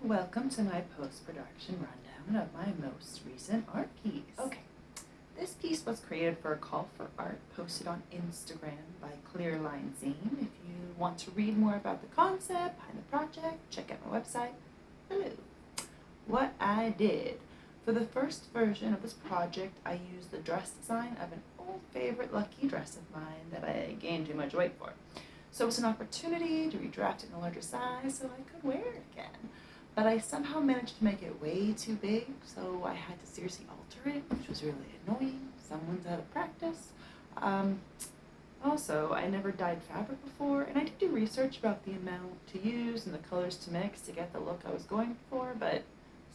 Welcome to my post-production rundown of my most recent art piece. Okay, this piece was created for a call for art posted on Instagram by Clear Line Zine. If you want to read more about the concept behind the project, check out my website below. What I did. For the first version of this project, I used the dress design of an old favorite lucky dress of mine that I gained too much weight for. So it's an opportunity to redraft it in a larger size so I could wear it again. But I somehow managed to make it way too big, so I had to seriously alter it, which was really annoying. Someone's out of practice. Also, I never dyed fabric before, and I did do research about the amount to use and the colors to mix to get the look I was going for, but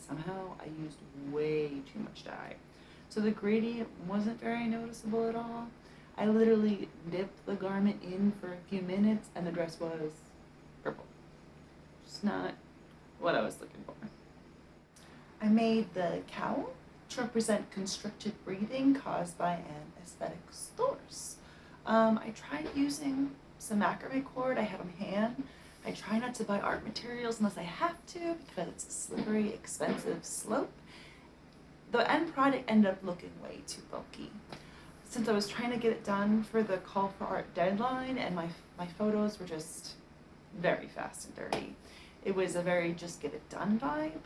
somehow I used way too much dye. So the gradient wasn't very noticeable at all. I literally dipped the garment in for a few minutes and the dress was purple. Just not what I was looking for. I made the cowl to represent constricted breathing caused by an aesthetic source. I tried using some macrame cord I had on hand. I try not to buy art materials unless I have to because it's a slippery, expensive slope. The end product ended up looking way too bulky. Since I was trying to get it done for the call for art deadline and my photos were just very fast and dirty. It was a very just get it done vibe.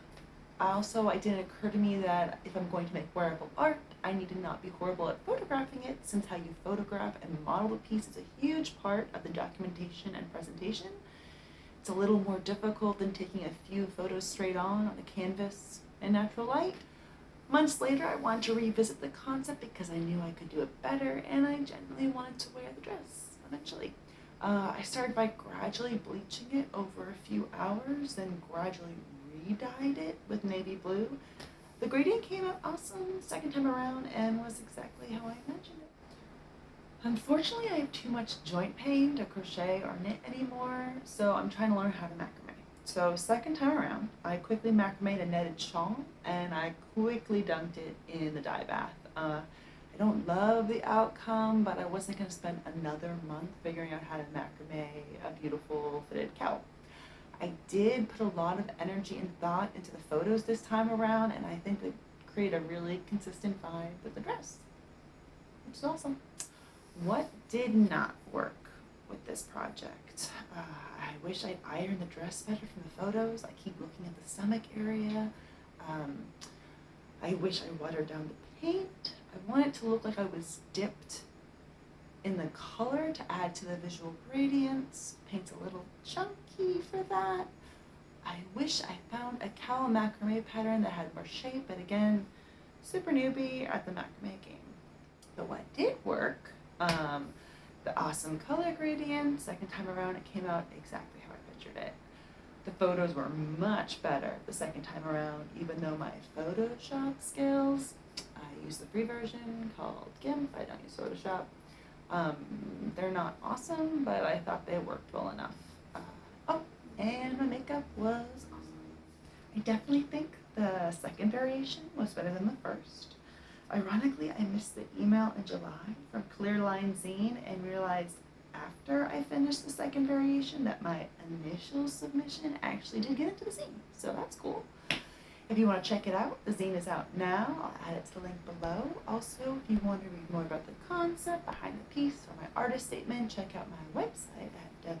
Also, it didn't occur to me that if I'm going to make wearable art, I need to not be horrible at photographing it, since how you photograph and model the piece is a huge part of the documentation and presentation. It's a little more difficult than taking a few photos straight on a canvas in natural light. Months later, I wanted to revisit the concept because I knew I could do it better, and I genuinely wanted to wear the dress eventually. I started by gradually bleaching it over a few hours, then gradually re-dyed it with navy blue. The gradient came out awesome the second time around and was exactly how I imagined it. Unfortunately, I have too much joint pain to crochet or knit anymore, so I'm trying to learn how to macrame. So second time around, I quickly macrameed a netted shawl and I quickly dunked it in the dye bath. I don't love the outcome, but I wasn't going to spend another month figuring out how to macrame a beautiful fitted cowl. I did put a lot of energy and thought into the photos this time around, and I think they create a really consistent vibe with the dress, which is awesome. What did not work with this project? I wish I'd ironed the dress better from the photos. I keep looking at the stomach area. I wish I watered down the paint. I want it to look like I was dipped in the color to add to the visual gradients. Paint's a little chunky for that. I wish I found a cowl macrame pattern that had more shape, but again, super newbie at the macrame game. But what did work, the awesome color gradient, second time around it came out exactly how I pictured it. The photos were much better the second time around, even though my Photoshop skills, I use the free version called GIMP, I don't use Photoshop. They're not awesome, but I thought they worked well enough. And my makeup was awesome. I definitely think the second variation was better than the first. Ironically, I missed the email in July from Clear Line Zine and realized after I finished the second variation that my initial submission actually did get into the zine, so that's cool. If you want to check it out, the zine is out now. I'll add it to the link below. Also, if you want to read more about the concept behind the piece or my artist statement, check out my website at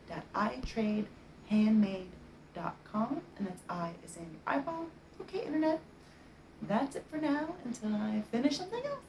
www.itradehandmade.com, and that's I as in eyeball. Okay, internet. That's it for now until I finish something else.